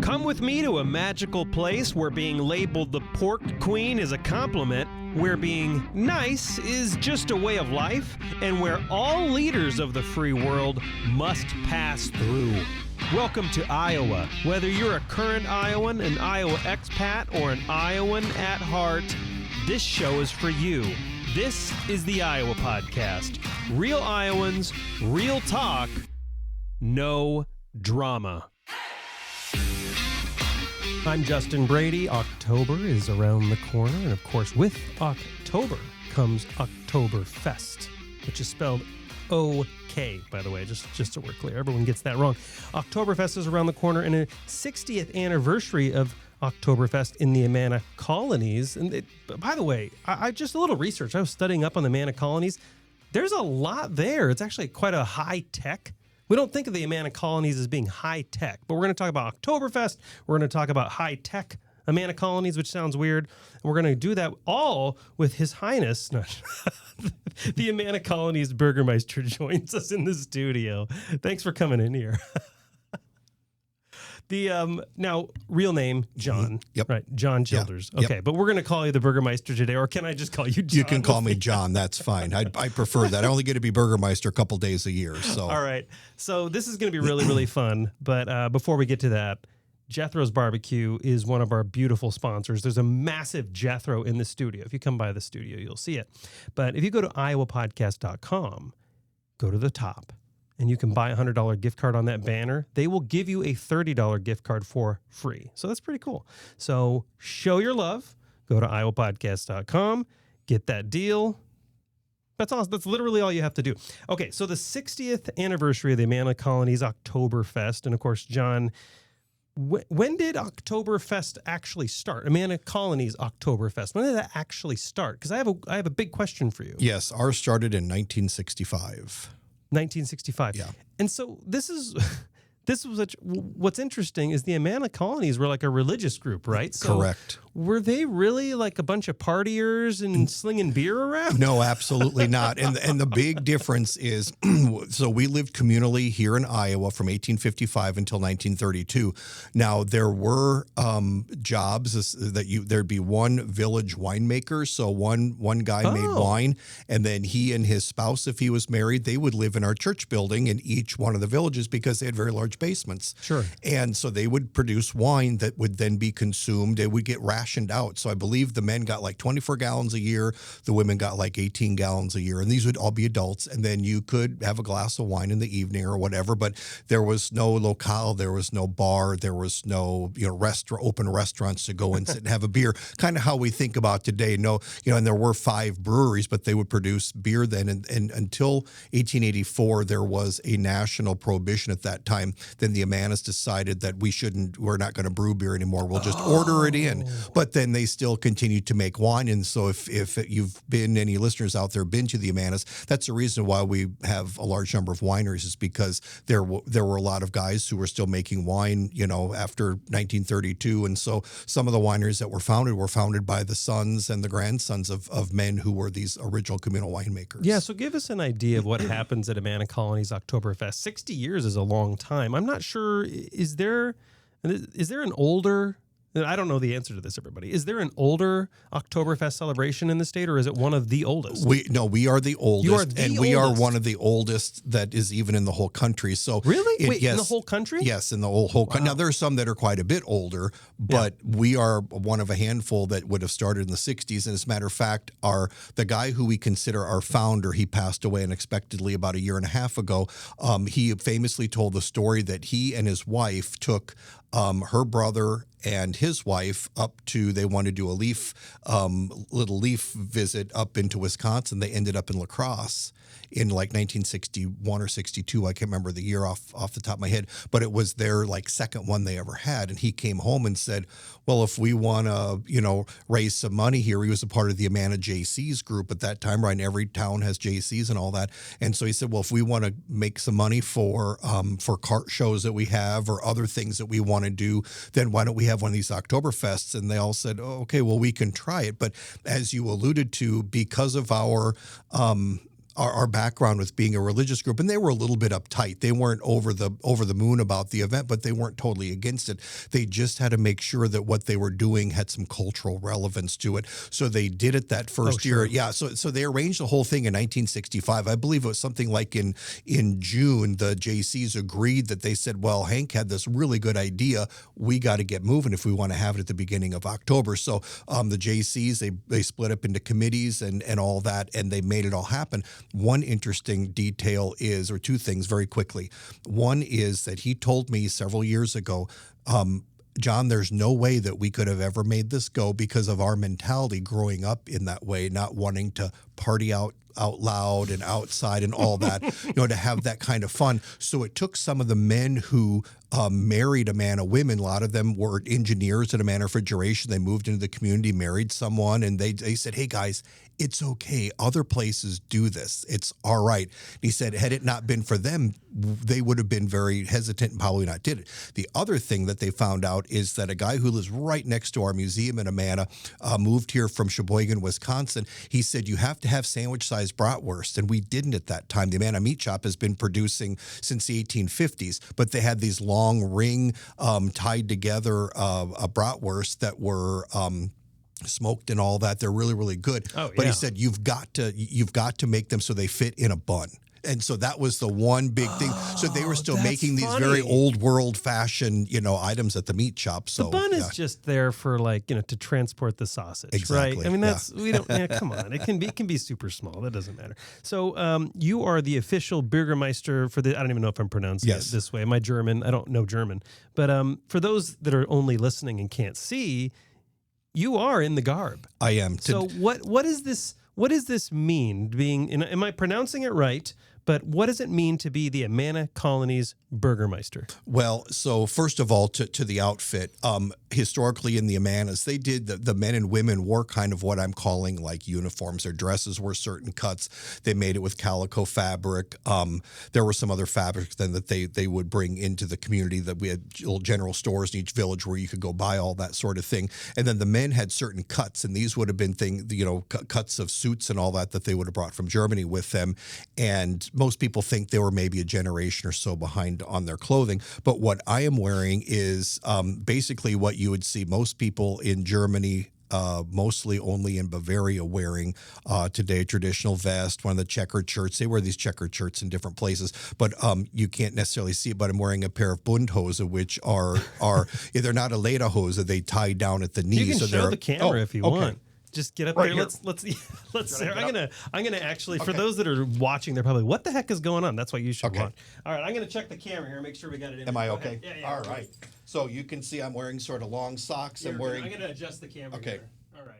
Come with me to a magical place where being labeled the pork queen is a compliment, where being nice is just a way of life, and where all leaders of the free world must pass through. Welcome to Iowa. Whether you're a current Iowan, an Iowa expat, or an Iowan at heart, this show is for you. This is the Iowa Podcast. Real Iowans, real talk, no drama. I'm Justin Brady. October is around the corner, and of course, with October comes Oktoberfest, which is spelled O-K, by the way, just so we're clear. Everyone gets that wrong. Oktoberfest is around the corner, and a 60th anniversary of Oktoberfest in the Amana Colonies. And by the way, I just a little research. I was studying up on the Amana Colonies. There's a lot there. It's actually quite a high tech. We don't think of the Amana Colonies as being high tech, but we're going to talk about Oktoberfest. We're going to talk about high tech Amana Colonies, which sounds weird. And we're going to do that all with His Highness, the Amana Colonies Bürgermeister joins us in the studio. Thanks for coming in here. Now, real name, Jon. Mm-hmm. Yep. Right, Jon Childers. Yep. Okay, but we're going to call you the Burgermeister today, or can I just call you Jon? You can call me Jon. That's fine. I prefer that. I only get to be Burgermeister a couple days a year. So. All right. So this is going to be really, really fun. But before we get to that, Jethro's Barbecue is one of our beautiful sponsors. There's a massive Jethro in the studio. If you come by the studio, you'll see it. But if you go to iowapodcast.com, go to the top, and you can buy a $100 gift card on that banner. They will give you a $30 gift card for free. So that's pretty cool. So show your love. Go to iowapodcast.com. Get that deal. That's awesome. That's literally all you have to do. Okay, so the 60th anniversary of the Amana Colonies Oktoberfest. And, of course, Jon, when did Oktoberfest actually start? Amana Colonies Oktoberfest. When did that actually start? Because I have a big question for you. Yes, ours started in 1965. 1965. Yeah. And so this was what's interesting is the Amana Colonies were like a religious group, right? So correct. Were they really like a bunch of partiers and slinging beer around? No, absolutely not. And the big difference is, so we lived communally here in Iowa from 1855 until 1932. Now there were jobs that there'd be one village winemaker. So one guy made wine, and then he and his spouse, if he was married, they would live in our church building in each one of the villages because they had very large basements. Sure. And so they would produce wine that would then be consumed. It would get rationed out. So I believe the men got like 24 gallons a year. The women got like 18 gallons a year. And these would all be adults. And then you could have a glass of wine in the evening or whatever. But there was no locale. There was no bar. There was no, open restaurants to go and sit and have a beer. Kind of how we think about today. No, and there were 5 breweries, but they would produce beer then. And until 1884, there was a national prohibition at that time. Then the Amanas decided that we're not going to brew beer anymore. We'll just order it in. But then they still continued to make wine. And so if you've been, any listeners out there, been to the Amanas, that's the reason why we have a large number of wineries, is because there were a lot of guys who were still making wine, after 1932. And so some of the wineries that were founded by the sons and the grandsons of men who were these original communal winemakers. Yeah, so give us an idea of what happens at Amana Colonies Oktoberfest. 60 years is a long time. I'm not sure, is there an older, I don't know the answer to this, everybody. Is there an older Oktoberfest celebration in the state, or is it one of the oldest? We are the oldest. You are the oldest. We are one of the oldest that is even in the whole country. So really? Wait, yes, in the whole country? Yes, in the whole country. Now, there are some that are quite a bit older, but we are one of a handful that would have started in the 60s. And as a matter of fact, the guy who we consider our founder, he passed away unexpectedly about a year and a half ago. He famously told the story that he and his wife took her brother and his wife they wanted to do a little leaf visit up into Wisconsin. They ended up in La Crosse in like 1961 or 62. I can't remember the year off the top of my head, but it was their like second one they ever had. And he came home and said, well, if we want to, raise some money here, he was a part of the Amana JCs group at that time, right? And every town has JCs and all that. And so he said, well, if we want to make some money for cart shows that we have or other things that we want to do, then why don't we have one of these Oktoberfests? And they all said, oh, okay, well, we can try it. But as you alluded to, because of our our background with being a religious group, and they were a little bit uptight. They weren't over the moon about the event, but they weren't totally against it. They just had to make sure that what they were doing had some cultural relevance to it. So they did it that first year. Yeah. So they arranged the whole thing in 1965. I believe it was something like in June, the JCs agreed that they said, well, Hank had this really good idea. We got to get moving if we want to have it at the beginning of October. So the JCs, they split up into committees and all that, and they made it all happen. One interesting detail is, or two things very quickly. One is that he told me several years ago, John, there's no way that we could have ever made this go because of our mentality growing up in that way, not wanting to party out loud and outside and all that, to have that kind of fun. So it took some of the men who married Amana women. A lot of them were engineers at Amana Refrigeration. They moved into the community, married someone, and they said, hey, guys, it's okay. Other places do this. It's all right. And he said, had it not been for them, they would have been very hesitant and probably not did it. The other thing that they found out is that a guy who lives right next to our museum in Amana moved here from Sheboygan, Wisconsin. He said, you have to have sandwich-sized bratwurst, and we didn't at that time. The Amana Meat Shop has been producing since the 1850s, but they had these long ring tied together bratwurst that were smoked and all that. They're really, really good. But he said you've got to make them so they fit in a bun. And so that was the one big thing. So they were still making these very old world fashion, items at the meat shop. So the bun is just there for to transport the sausage, exactly. Right? I mean, we don't. Come on, it can be super small. That doesn't matter. So you are the official Burgermeister for the. I don't even know if I'm pronouncing it this way. Am I German? I don't know German. But for those that are only listening and can't see, you are in the garb. I am. So what is this? What does this mean? Am I pronouncing it right? But what does it mean to be the Amana Colonies Burgermeister? Well, so first of all, to the outfit, historically in the Amanas, they did, the men and women wore kind of what I'm calling like uniforms. Their dresses were certain cuts. They made it with calico fabric. There were some other fabrics then that they would bring into the community, that we had little general stores in each village where you could go buy all that sort of thing. And then the men had certain cuts, and these would have been cuts of suits and all that they would have brought from Germany with them. And most people think they were maybe a generation or so behind on their clothing. But what I am wearing is basically what you would see most people in Germany, mostly only in Bavaria, wearing today: traditional vest, one of the checkered shirts. They wear these checkered shirts in different places, but you can't necessarily see it. But I'm wearing a pair of Bundhose, which are they're not a lederhose. They tie down at the knee. You can show the camera if you want. Just get up there. Here. Let's. I'm gonna actually, for those that are watching, they're probably, what the heck is going on? That's why you should watch. All right, I'm gonna check the camera here, make sure we got it in. Am I okay? Yeah. All right. So you can see I'm wearing sort of long socks. I'm gonna adjust the camera. Okay. Here. All right.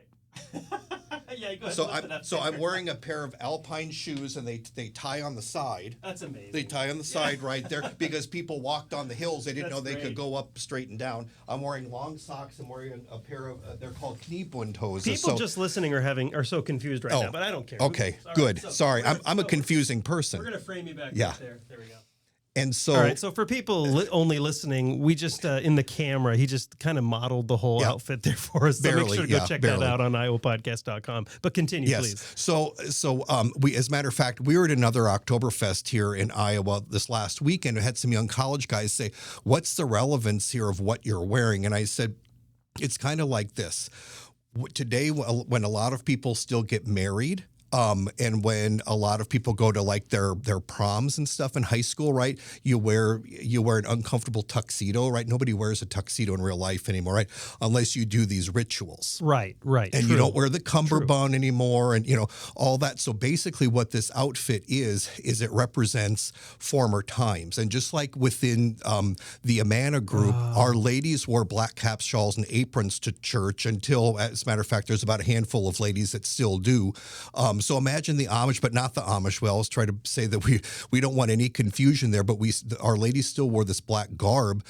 Yeah, go ahead. So I'm wearing a pair of alpine shoes, and they tie on the side. That's amazing. They tie on the side right there because people walked on the hills. They didn't know they could go up straight and down. I'm wearing long socks. I'm wearing a pair of they're called Kniebundhosen. People just listening are so confused right now, but I don't care. Okay, good. Sorry, I'm a confusing person. We're gonna frame you back right there. There we go. And so, all right. So for people only listening, we just in the camera, he just kind of modeled the whole outfit there for us. So make sure to go check that out on iowapodcast.com. But continue, please. So we, as a matter of fact, we were at another Oktoberfest here in Iowa this last weekend. We had some young college guys say, "What's the relevance here of what you're wearing?" And I said, "It's kind of like this. Today, when a lot of people still get married." And when a lot of people go to like their proms and stuff in high school, right? You wear an uncomfortable tuxedo, right? Nobody wears a tuxedo in real life anymore, right? Unless you do these rituals. Right. And you don't wear the cummerbund anymore and, all that. So basically what this outfit is it represents former times. And just like within the Amana group, our ladies wore black caps, shawls, and aprons to church until, as a matter of fact, there's about a handful of ladies that still do. So imagine the Amish, but not the Amish. We always try to say that we don't want any confusion there, but our ladies still wore this black garb.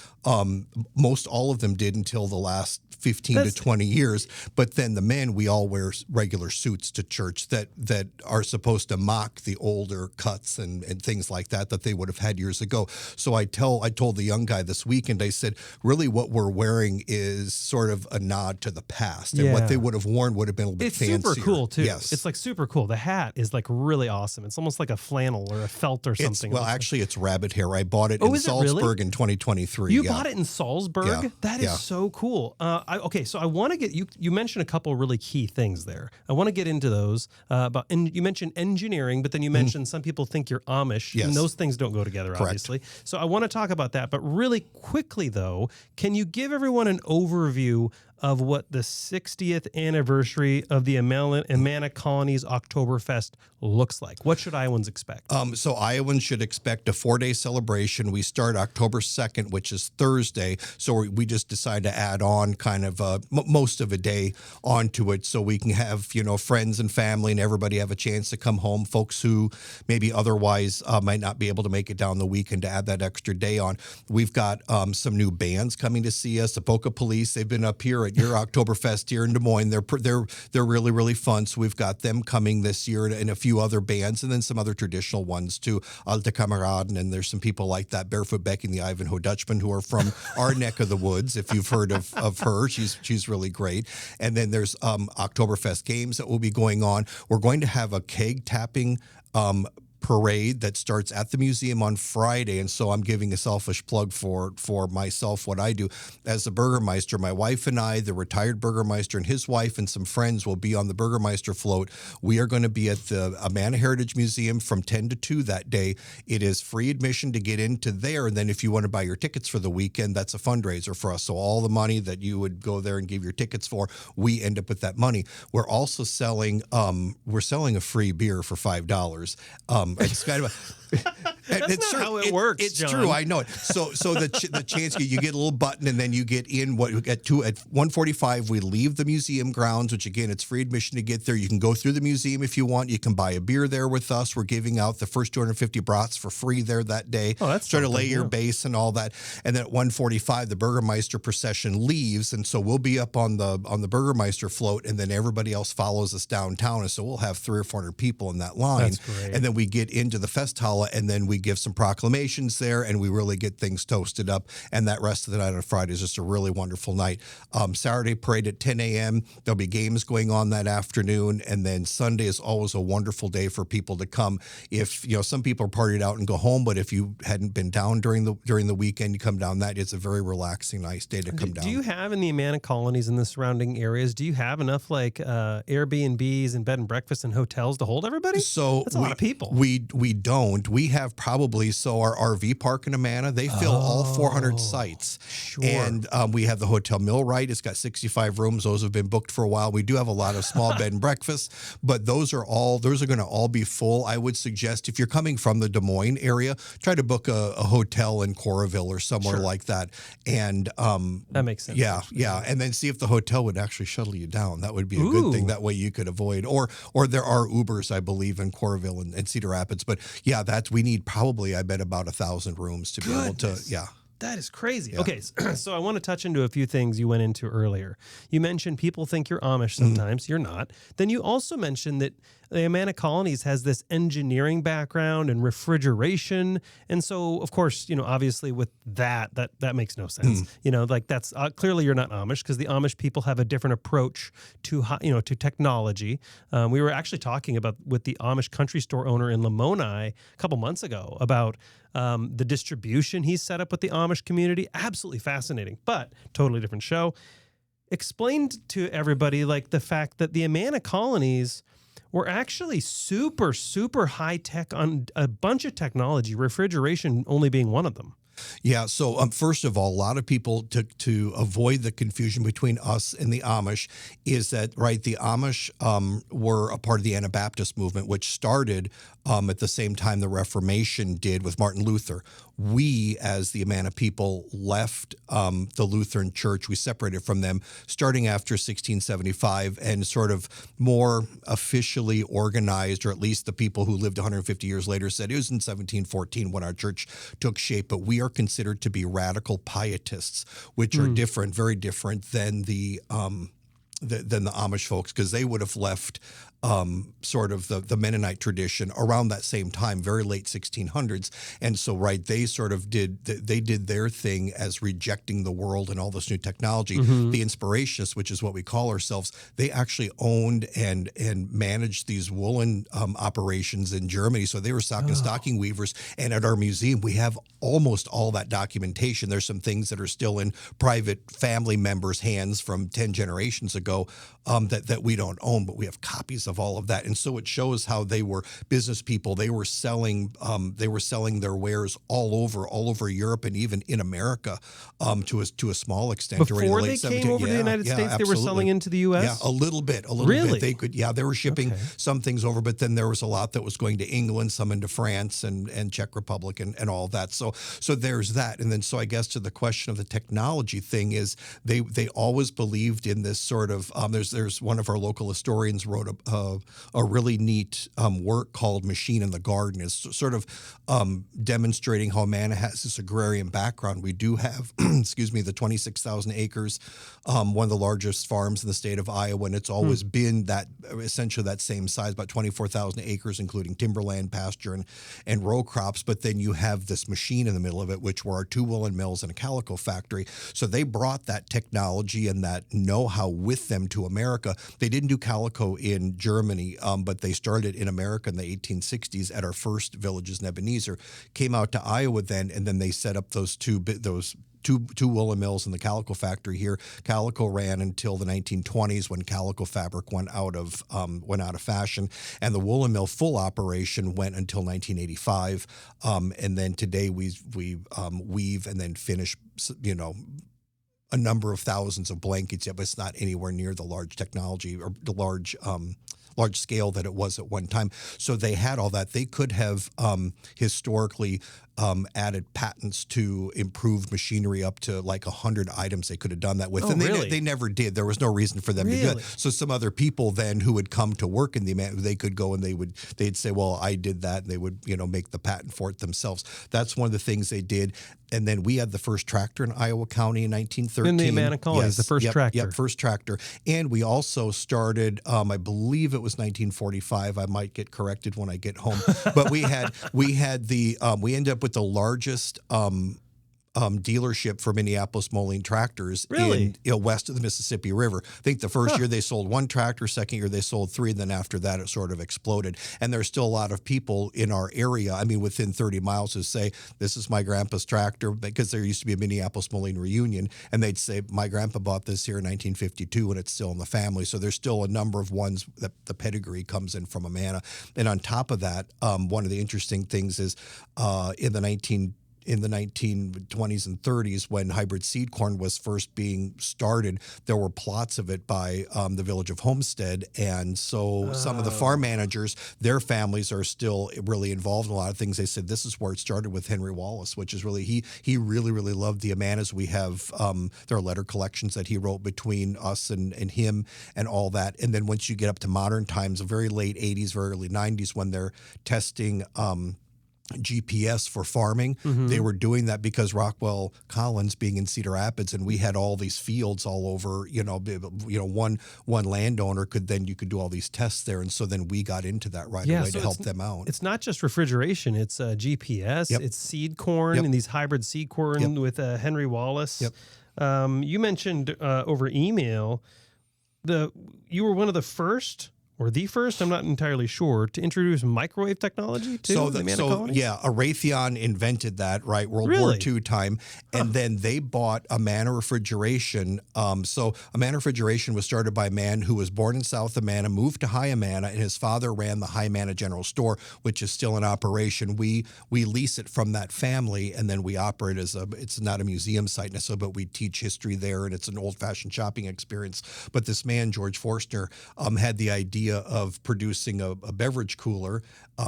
Most all of them did until the last 15 to 20 years. But then the men, we all wear regular suits to church that are supposed to mock the older cuts and things like that they would have had years ago. So I told the young guy this weekend, I said, really what we're wearing is sort of a nod to the past. And what they would have worn would have been a little bit fancier. It's super cool, too. Yes. It's like super cool. cool. The hat is like really awesome. It's almost like a flannel or a felt or something. Actually, it's rabbit hair. I bought it Oh, in is it really? Salzburg in 2023. You bought it in Salzburg? Yeah. That is so cool. Okay, so I want to get you mentioned a couple really key things there. I want to get into those. And you mentioned engineering, but then you mentioned some people think you're Amish, and those things don't go together, obviously. So I want to talk about that. But really quickly, though, can you give everyone an overview of what the 60th anniversary of the Amana Colonies Oktoberfest looks like? What should Iowans expect? So Iowans should expect a 4-day celebration. We start October 2nd, which is Thursday. So we just decided to add on kind of most of a day onto it so we can have, friends and family and everybody have a chance to come home. Folks who maybe otherwise might not be able to make it down the weekend to add that extra day on. We've got some new bands coming to see us. The Polka Police, they've been up here at your Oktoberfest here in Des Moines. They're really, really fun. So we've got them coming this year and a few other bands and then some other traditional ones too. Alte Kameraden, and there's some people like that. Barefoot Becky and the Ivanhoe Dutchman who are from our neck of the woods. If you've heard of her, she's really great. And then there's Oktoberfest games that will be going on. We're going to have a keg tapping parade that starts at the museum on Friday, and so I'm giving a selfish plug for myself, what I do as the Burgermeister. My wife and I, the retired Burgermeister and his wife and some friends will be on the Burgermeister float. We are going to be at the Amana Heritage Museum from 10 to 2 that day. It is free admission to get into there, and then if you want to buy your tickets for the weekend, that's a fundraiser for us. So all the money that you would go there and give your tickets for, we end up with that money. We're also selling a free beer for $5. It's kind of That's not how it works. It's John. true. I know it. So the chance you get a little button and then you get in at 1:45 we leave the museum grounds, which again it's free admission to get there. You can go through the museum if you want. You can buy a beer there with us. We're giving out the first 250 brats for free there that day. Oh, that's try to lay something, your base and all that. And then at 1:45 the Burgermeister procession leaves, and so we'll be up on the Burgermeister float, and then everybody else follows us downtown, and so we'll have 300 or 400 people in that line. That's great. And then we get into the Festhalle, and then we give some proclamations there, and we really get things toasted up. And that rest of the night on Friday is just a really wonderful night. Saturday parade at 10 a.m. There'll be games going on that afternoon, and then Sunday is always a wonderful day for people to come. If some people are partied out and go home, but if you hadn't been down during the weekend, you come down. That it's a very relaxing, nice day to come down. Do you have in the Amana colonies in the surrounding areas? Do you have enough like Airbnbs and bed and breakfast and hotels to hold everybody? So that's a lot of people. We don't. We have probably our RV park in Amana. They fill all 400 sites. Sure. And we have the Hotel Millwright. It's got 65 rooms. Those have been booked for a while. We do have a lot of small bed and breakfasts, but those are going to all be full. I would suggest if you're coming from the Des Moines area, try to book a hotel in Coralville or somewhere like that. And that makes sense. Yeah. And then see if the hotel would actually shuttle you down. That would be a good thing. That way you could avoid, or there are Ubers, I believe, in Coralville and Cedar Rapids. But yeah, we need probably, I bet, about 1,000 rooms to be able to, That is crazy. Yeah. Okay, so I want to touch into a few things you went into earlier. You mentioned people think you're Amish sometimes. You're not. Then you also mentioned that the Amana Colonies has this engineering background and refrigeration. And so, of course, obviously with that makes no sense. That's clearly you're not Amish, because the Amish people have a different approach to, to technology. We were actually talking with the Amish country store owner in Lamoni a couple months ago about the distribution he's set up with the Amish community. Absolutely fascinating, but totally different show. Explained to everybody the fact that the Amana Colonies were actually super, super high tech on a bunch of technology, refrigeration only being one of them. Yeah. So first of all, a lot of people to avoid the confusion between us and the Amish is that, right, the Amish were a part of the Anabaptist movement, which started at the same time the Reformation did with Martin Luther. We, as the Amana people, left the Lutheran Church. We separated from them starting after 1675 and sort of more officially organized, or at least the people who lived 150 years later said it was in 1714 when our church took shape. But we are considered to be radical pietists, which are different, very different than the Amish folks, because they would have left sort of the Mennonite tradition around that same time, very late 1600s. And so, right, they sort of did their thing as rejecting the world and all this new technology. The Inspirationists, which is what we call ourselves, they actually owned and managed these woolen operations in Germany. So they were sock and stocking weavers. And at our museum, we have almost all that documentation. There's some things that are still in private family members' hands from 10 generations ago that we don't own, but we have copies of all of that. And so it shows how they were business people. They were selling their wares all over Europe and even in America to a small extent. Before during the they late came 17th. over to the United States, absolutely. they were selling into the U.S.? Yeah, a little bit. Really? They could, they were shipping some things over, but then there was a lot that was going to England, some into France and Czech Republic and all that. So there's that. And then so I guess to the question of the technology thing is they always believed in this sort of, there's one of our local historians wrote a really neat work called Machine in the Garden. Is sort of demonstrating how Amana has this agrarian background. We do have, the 26,000 acres, one of the largest farms in the state of Iowa, and it's always been that essentially that same size, about 24,000 acres, including timberland, pasture, and row crops. But then you have this machine in the middle of it, which were our 2 woolen mills and a calico factory. So they brought that technology and that know-how with them to America. They didn't do calico in Germany, but they started in America in the 1860s at our first villages in Ebenezer. Came out to Iowa then, and then they set up those two woolen mills in the calico factory here. Calico ran until the 1920s when calico fabric went out of fashion, and the woolen mill full operation went until 1985. And then today we weave and then finish, a number of thousands of blankets. But it's not anywhere near the large technology or the large scale that it was at one time. So they had all that. They could have historically added patents to improved machinery up to like 100 items they could have done that with. And they never did. There was no reason for them to do it. So some other people then who would come to work in the Amana, they could go and they'd say, well, I did that. And they would, make the patent for it themselves. That's one of the things they did. And then we had the first tractor in Iowa County in 1913. In the Amana Colonies, the first tractor. Yep, first tractor. And we also started, I believe it was 1945. I might get corrected when I get home. But we ended up with the largest dealership for Minneapolis Moline tractors in west of the Mississippi River. I think the first year they sold 1 tractor, second year they sold 3, and then after that it sort of exploded. And there's still a lot of people in our area, within 30 miles, who say, this is my grandpa's tractor, because there used to be a Minneapolis Moline reunion, and they'd say, my grandpa bought this here in 1952, and it's still in the family. So there's still a number of ones that the pedigree comes in from Amana. And on top of that, one of the interesting things is in the 1920s and 30s, when hybrid seed corn was first being started, there were plots of it by the village of Homestead. And so some of the farm managers, their families are still really involved in a lot of things. They said this is where it started with Henry Wallace, which is really, he really, really loved the Amanas. We have, there are letter collections that he wrote between us and him and all that. And then once you get up to modern times, the very late 80s, very early 90s, when they're testing GPS for farming. They were doing that because Rockwell Collins being in Cedar Rapids, and we had all these fields all over, one landowner could do all these tests there. And so then we got into that away to help them out. It's not just refrigeration, it's GPS, it's seed corn and these hybrid seed corn with Henry Wallace. You mentioned over email, you were one of the first, or the first, I'm not entirely sure, to introduce microwave technology to the Amana Colonies? Yeah, Raytheon invented that, right, World War II time, and then they bought Amana Refrigeration. So Amana Refrigeration was started by a man who was born in South Amana, moved to High Amana, and his father ran the High Amana General Store, which is still in operation. We lease it from that family, and then we operate it's not a museum site necessarily, but we teach history there, and it's an old-fashioned shopping experience. But this man, George Forstner, had the idea of producing a beverage cooler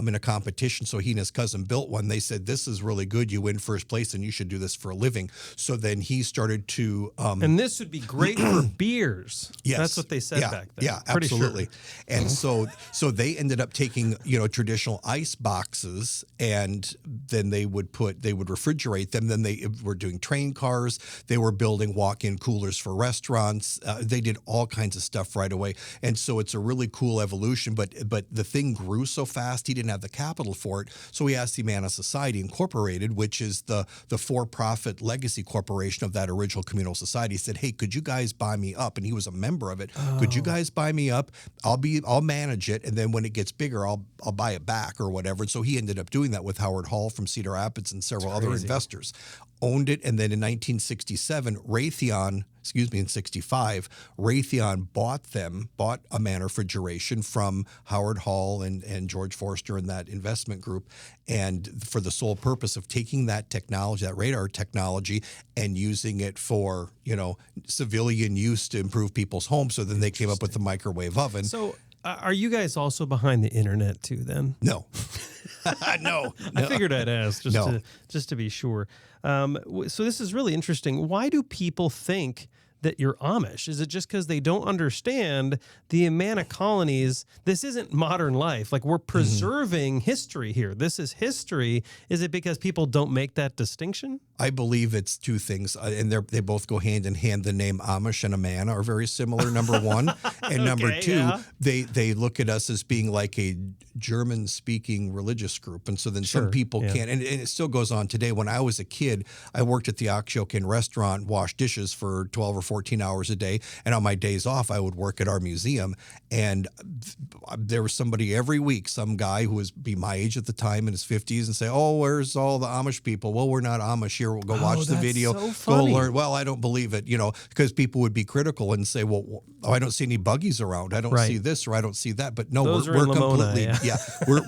in a competition. So he and his cousin built one. They said, this is really good. You win first place and you should do this for a living. So then he started to... and this would be great for beers. Yes. That's what they said back then. Yeah, absolutely. Sure. And so they ended up taking, traditional ice boxes, and then they would refrigerate them. Then they were doing train cars. They were building walk-in coolers for restaurants. They did all kinds of stuff right away. And so it's a really cool cool evolution. But the thing grew so fast, he didn't have the capital for it. So he asked the Amana Society Incorporated, which is the for-profit legacy corporation of that original communal society. He said, hey, could you guys buy me up? And he was a member of it. Could you guys buy me up? I'll manage it. And then when it gets bigger, I'll buy it back or whatever. And so he ended up doing that with Howard Hall from Cedar Rapids and several other investors. Owned it, and then in 1967, in 65, Raytheon bought Amana Refrigeration from Howard Hall and George Forster and that investment group, and for the sole purpose of taking that technology, that radar technology, and using it for, civilian use to improve people's homes. So then they came up with the microwave oven. So are you guys also behind the internet too then? No. No. I figured I'd ask just to be sure. So this is really interesting. Why do people think that you're Amish? Is it just because they don't understand the Amana colonies? This isn't modern life. Like, we're preserving history here. This is history. Is it because people don't make that distinction? I believe it's two things, and they both go hand in hand. The name Amish and Amana are very similar, number one. And number two, they look at us as being like a German-speaking religious group. And so then some people can't, and it still goes on today. When I was a kid, I worked at the Okshokin restaurant, washed dishes for 12 or 14 hours a day. And on my days off, I would work at our museum. And there was somebody every week, some guy who was be my age at the time in his 50s, and say, oh, where's all the Amish people? Well, we're not Amish here. We'll go watch the video, go learn. Well, I don't believe it, because people would be critical and say, well, I don't see any buggies around. I don't see this or I don't see that. But no, we're completely,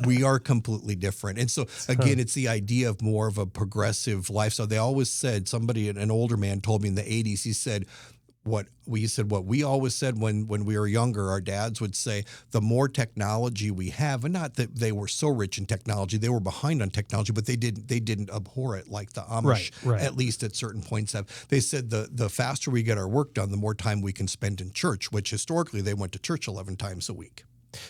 we are completely different. And so again, it's the idea of more of a progressive lifestyle. They always said, an older man told me in the 80s, he said, what we always said when we were younger, our dads would say, the more technology we have, and not that they were so rich in technology, they were behind on technology, but they didn't abhor it like the Amish, at least at certain points have. They said the faster we get our work done, the more time we can spend in church, which historically they went to church 11 times a week.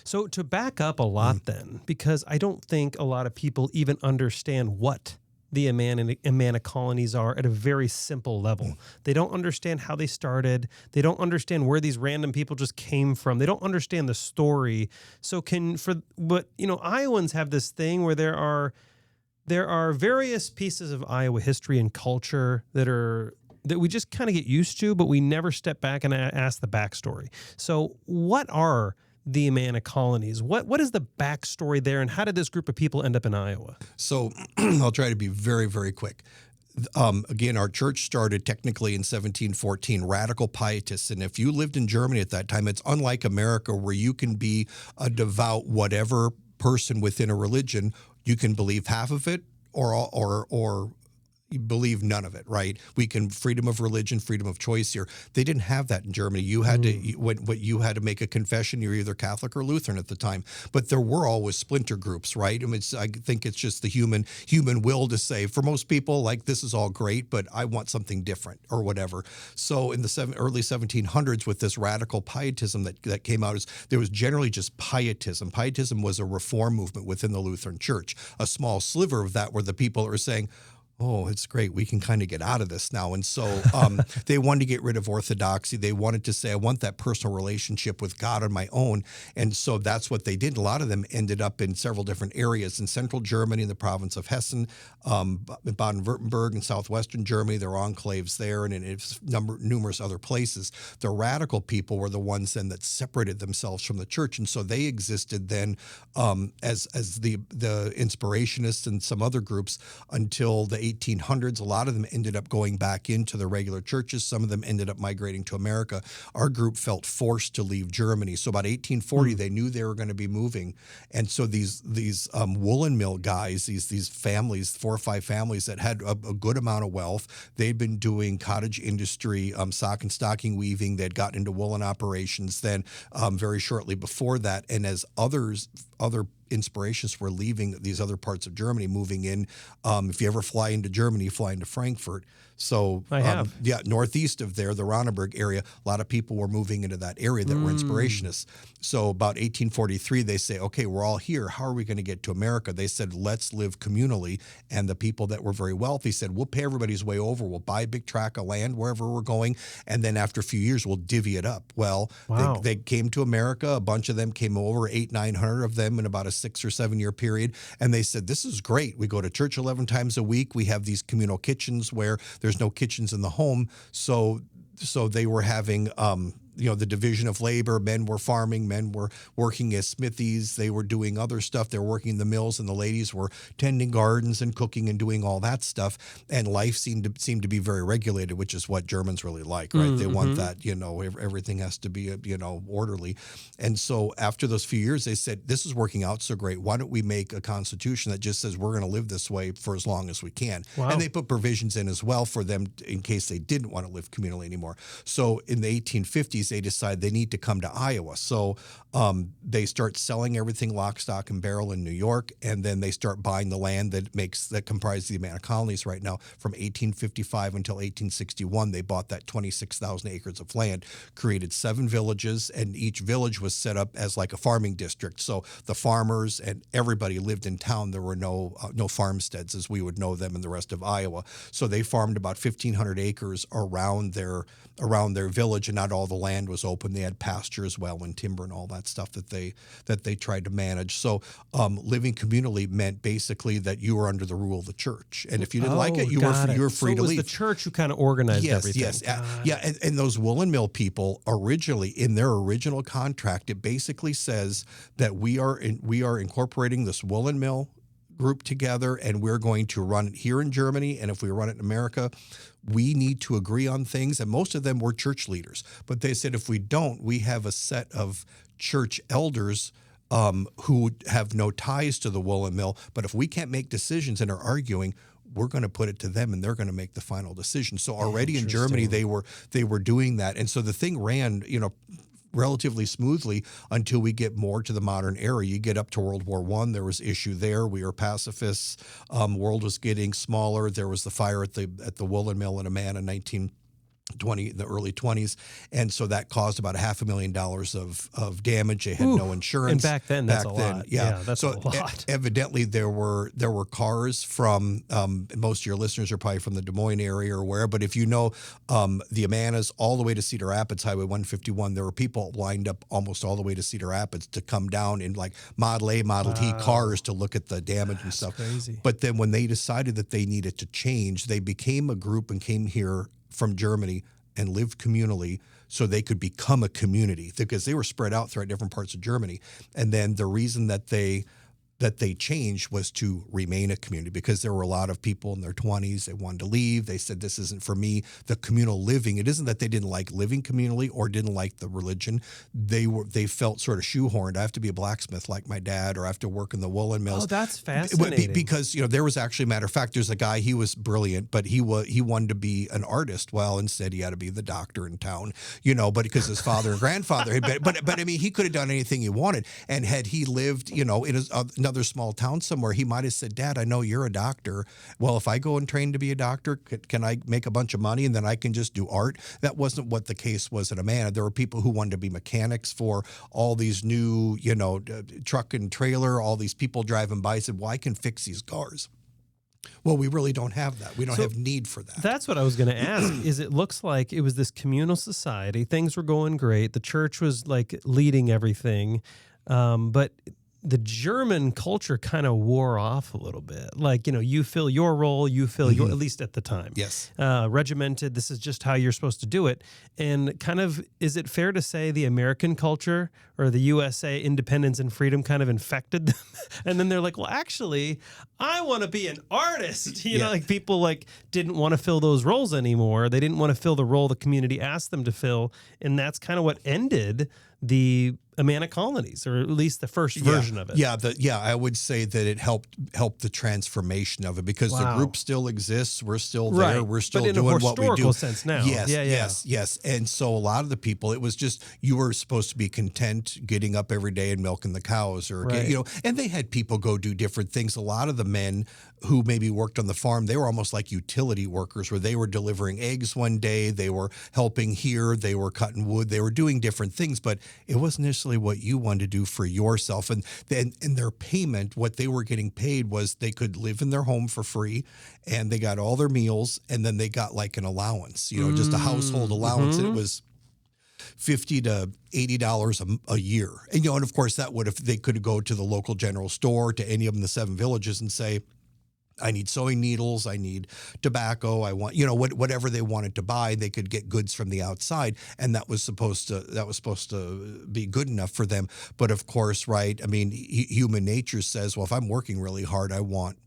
So to back up a lot then, because I don't think a lot of people even understand what the Amana colonies are at a very simple level. They don't understand how they started. They don't understand where these random people just came from. They don't understand the story. So Iowans have this thing where there are various pieces of Iowa history and culture that we just kind of get used to, but we never step back and ask the backstory. So what are the Amana colonies? What is the backstory there, and how did this group of people end up in Iowa? So I'll try to be very, very quick. Again, our church started technically in 1714, radical pietists. And if you lived in Germany at that time, it's unlike America where you can be a devout whatever person within a religion. You can believe half of it or believe none of it, right? We can freedom of religion, freedom of choice here. They didn't have that in Germany. You had you had to make a confession. You're either Catholic or Lutheran at the time. But there were always splinter groups, right? I mean, I think it's just the human will to say, for most people, like, this is all great, but I want something different or whatever. So in the early 1700s, with this radical pietism that came out, there was generally just pietism. Pietism was a reform movement within the Lutheran Church. A small sliver of that were the people that were saying, oh, it's great, we can kind of get out of this now. And so they wanted to get rid of orthodoxy. They wanted to say, I want that personal relationship with God on my own. And so that's what they did. A lot of them ended up in several different areas in central Germany, in the province of Hessen, Baden-Württemberg, and southwestern Germany. There are enclaves there, and in numerous other places. The radical people were the ones then that separated themselves from the church. And so they existed then as the inspirationists and some other groups until the 1800s. A lot of them ended up going back into the regular churches. Some of them ended up migrating to America. Our group felt forced to leave Germany. So about 1840, they knew they were going to be moving. And so these woolen mill guys, these families, 4 or 5 families that had a good amount of wealth, they'd been doing cottage industry, sock and stocking weaving. They'd gotten into woolen operations then very shortly before that. And as other inspirationists were leaving these other parts of Germany, moving in. If you ever fly into Germany, you fly into Frankfurt. So, I have. Northeast of there, the Ronneberg area, a lot of people were moving into that area that were inspirationists. So about 1843, they say, okay, we're all here. How are we going to get to America? They said, let's live communally. And the people that were very wealthy said, we'll pay everybody's way over. We'll buy a big tract of land wherever we're going. And then after a few years, we'll divvy it up. Well, Wow. they came to America. A bunch of them came over, 900 of them in about a 6 or 7 year period. And they said, this is great. We go to church 11 times a week. We have these communal kitchens where there's no kitchens in the home. So they were having, the division of labor. Men were farming. Men were working as smithies. They were doing other stuff. They were working in the mills, and the ladies were tending gardens and cooking and doing all that stuff. And life seemed to be very regulated, which is what Germans really like, right? They want that, everything has to be, orderly. And so after those few years, they said, this is working out so great. Why don't we make a constitution that just says we're going to live this way for as long as we can? Wow. And they put provisions in as well for them in case they didn't want to live communally anymore. So in the 1850s, they decide they need to come to Iowa. So they start selling everything lock, stock, and barrel in New York, and then they start buying the land that comprises the Amana Colonies right now. From 1855 until 1861, they bought that 26,000 acres of land, created 7 villages, and each village was set up as like a farming district. So the farmers and everybody lived in town. There were no farmsteads as we would know them in the rest of Iowa. So they farmed about 1,500 acres around their village, and not all the land was open. They had pasture as well and timber and all that stuff that they tried to manage. So living communally meant basically that you were under the rule of the church, and if you didn't like it, you were free to leave. So it was the church who kind of organized everything. Yes. And those woolen mill people originally, in their original contract, it basically says that we are incorporating this woolen mill group together, and we're going to run it here in Germany, and if we run it in America, we need to agree on things. And most of them were church leaders. But they said, if we don't, we have a set of church elders who have no ties to the woolen mill. But if we can't make decisions and are arguing, we're going to put it to them, and they're going to make the final decision. So already in Germany, they were doing that. And so the thing ran, relatively smoothly until we get more to the modern era. You get up to World War I, there was issue there. We were pacifists. World was getting smaller. There was the fire at the woolen mill in Amana in the early 20s, and so that caused about $500,000 of damage. They had no insurance. And back then, that's a lot. Yeah, that's a lot. Evidently, there were cars from most of your listeners are probably from the Des Moines area or where, but if you know the Amanas all the way to Cedar Rapids, Highway 151, there were people lined up almost all the way to Cedar Rapids to come down in like Model A, Model T cars to look at the damage and stuff. Crazy. But then when they decided that they needed to change, they became a group and came here from Germany and lived communally so they could become a community, because they were spread out throughout different parts of Germany. And then the reason that they changed was to remain a community, because there were a lot of people in their 20s. They wanted to leave. They said, this isn't for me. The communal living, it isn't that they didn't like living communally or didn't like the religion. They felt sort of shoehorned. I have to be a blacksmith like my dad, or I have to work in the woolen mills. Oh, that's fascinating. Because there was actually, matter of fact, there's a guy, he was brilliant, but he wanted to be an artist. Well, instead he had to be the doctor in town, but because his father and grandfather had been, but I mean, he could have done anything he wanted. And had he lived, in another small town somewhere, he might have said, Dad, I know you're a doctor. Well, if I go and train to be a doctor, can I make a bunch of money and then I can just do art? That wasn't what the case was at Amana. There were people who wanted to be mechanics for all these new, truck and trailer, all these people driving by said, well, I can fix these cars. Well, we really don't have that. We don't have need for that. That's what I was going to ask. Is it looks like it was this communal society. Things were going great. The church was like leading everything. But the German culture kind of wore off a little bit. Like, you fill your role, you fill your, at least at the time. Yes. Regimented, this is just how you're supposed to do it. And kind of, is it fair to say the American culture or the USA independence and freedom kind of infected them? And then they're like, well, actually, I want to be an artist. Like people didn't want to fill those roles anymore. They didn't want to fill the role the community asked them to fill. And that's kind of what ended the Amana Colonies, or at least the first version of it. Yeah, I would say that it helped the transformation of it, because the group still exists. We're still there. We're still doing what we do. But in a historical sense now. Yes. And so a lot of the people, it was just, you were supposed to be content getting up every day and milking the cows, or and they had people go do different things. A lot of the men who maybe worked on the farm, they were almost like utility workers, where they were delivering eggs one day, they were helping here, they were cutting wood, they were doing different things, but it wasn't necessarily what you wanted to do for yourself. And then in their payment, what they were getting paid was they could live in their home for free, and they got all their meals, and then they got like an allowance, just a household allowance. And it was $50 to $80 a year. And, and of course that would, if they could go to the local general store, to any of them, the 7 villages, and say, I need sewing needles, I need tobacco, I want, whatever they wanted to buy, they could get goods from the outside, and that was supposed to be good enough for them. But of course, right, I mean, human nature says, well, if I'm working really hard, I want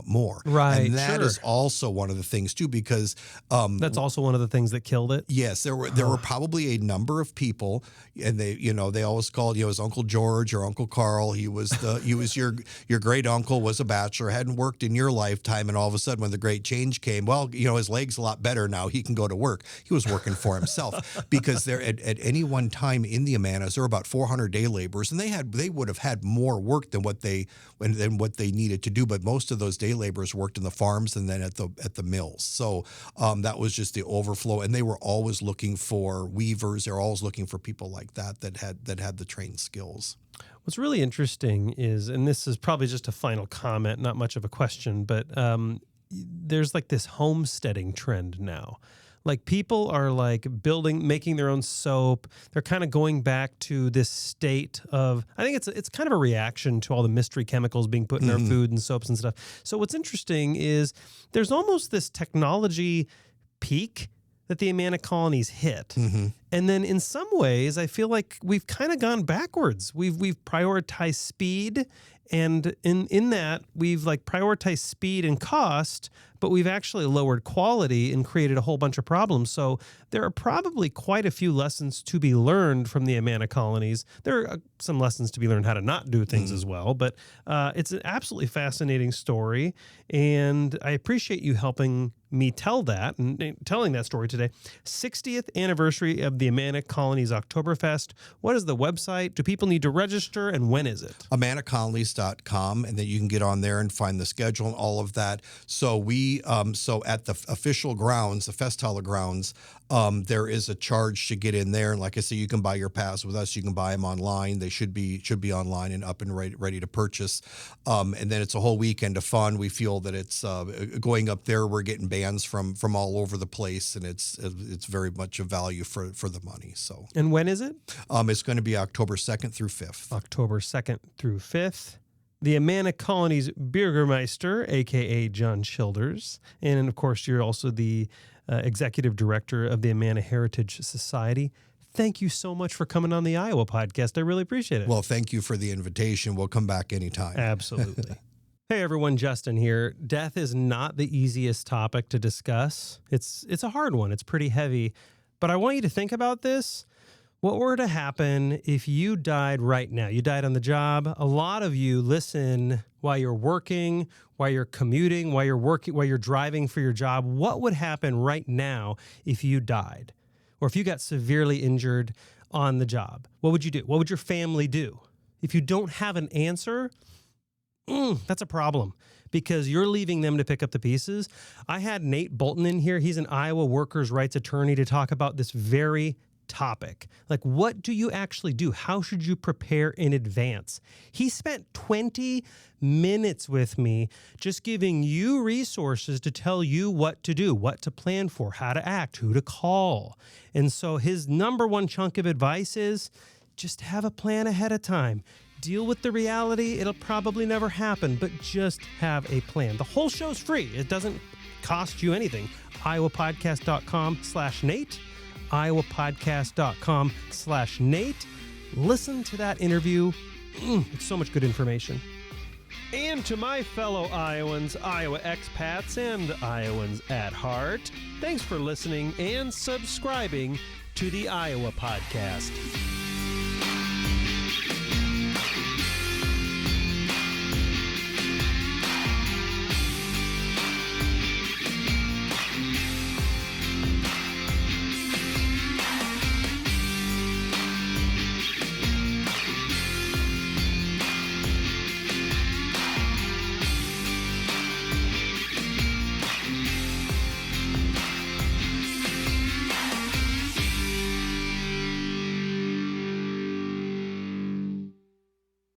more. Right. And that is also one of the things too, because that's also one of the things that killed it. Yes, there were probably a number of people, and they always called his Uncle George or Uncle Carl. He was your great uncle, was a bachelor, hadn't worked in your lifetime, and all of a sudden when the great change came, well, his leg's a lot better now, he can go to work. He was working for himself, because there at any one time in the Amanas, there were about 400 day laborers, and they would have had more work than what they needed to do, but most of those day laborers worked in the farms and then at the mills. So that was just the overflow, and they were always looking for weavers. They were always looking for people like that had the trained skills. What's really interesting is, and this is probably just a final comment, not much of a question, but there's like this homesteading trend now. Like, people are like making their own soap. They're kind of going back to this state of, I think it's kind of a reaction to all the mystery chemicals being put in our food and soaps and stuff. So what's interesting is there's almost this technology peak that the Amana Colonies hit. Mm-hmm. And then in some ways, I feel like we've kind of gone backwards. We've prioritized speed, and in that, we've like prioritized speed and cost, but we've actually lowered quality and created a whole bunch of problems. So there are probably quite a few lessons to be learned from the Amana Colonies. There are some lessons to be learned how to not do things as well, but it's an absolutely fascinating story, and I appreciate you helping me tell that and telling that story today. 60th anniversary of the Amana Colonies Oktoberfest. What is the website? Do people need to register, and when is it? AmanaColonies.com, and then you can get on there and find the schedule and all of that. So so at the official grounds, the Festhalle grounds, there is a charge to get in there. And like I say, you can buy your pass with us. You can buy them online. They should be online and up and ready to purchase. And then it's a whole weekend of fun. We feel that it's going up there. We're getting bands from all over the place, and it's very much a value for the money. So. And when is it? It's going to be October 2nd through 5th. October 2nd through 5th. The Amana Colonies Bürgermeister, a.k.a. Jon Childers. And, of course, you're also the executive director of the Amana Heritage Society. Thank you so much for coming on the Iowa podcast. I really appreciate it. Well, thank you for the invitation. We'll come back anytime. Absolutely. Hey, everyone, Justin here. Death is not the easiest topic to discuss. It's a hard one. It's pretty heavy. But I want you to think about this. What were to happen if you died right now? You died on the job. A lot of you listen while you're working, while you're commuting, while you're working, while you're driving for your job. What would happen right now if you died? Or if you got severely injured on the job? What would you do? What would your family do? If you don't have an answer, that's a problem, because you're leaving them to pick up the pieces. I had Nate Bolton in here. He's an Iowa workers' rights attorney to talk about this very topic. Like, what do you actually do? How should you prepare in advance? He spent 20 minutes with me just giving you resources to tell you what to do, what to plan for, how to act, who to call. And so his number one chunk of advice is just have a plan ahead of time. Deal with the reality. It'll probably never happen, but just have a plan. The whole show's free. It doesn't cost you anything. iowapodcast.com/Nate. iowapodcast.com/Nate. Listen to that interview. It's so much good information. And to my fellow Iowans, Iowa expats, and Iowans at heart, thanks for listening and subscribing to the Iowa Podcast.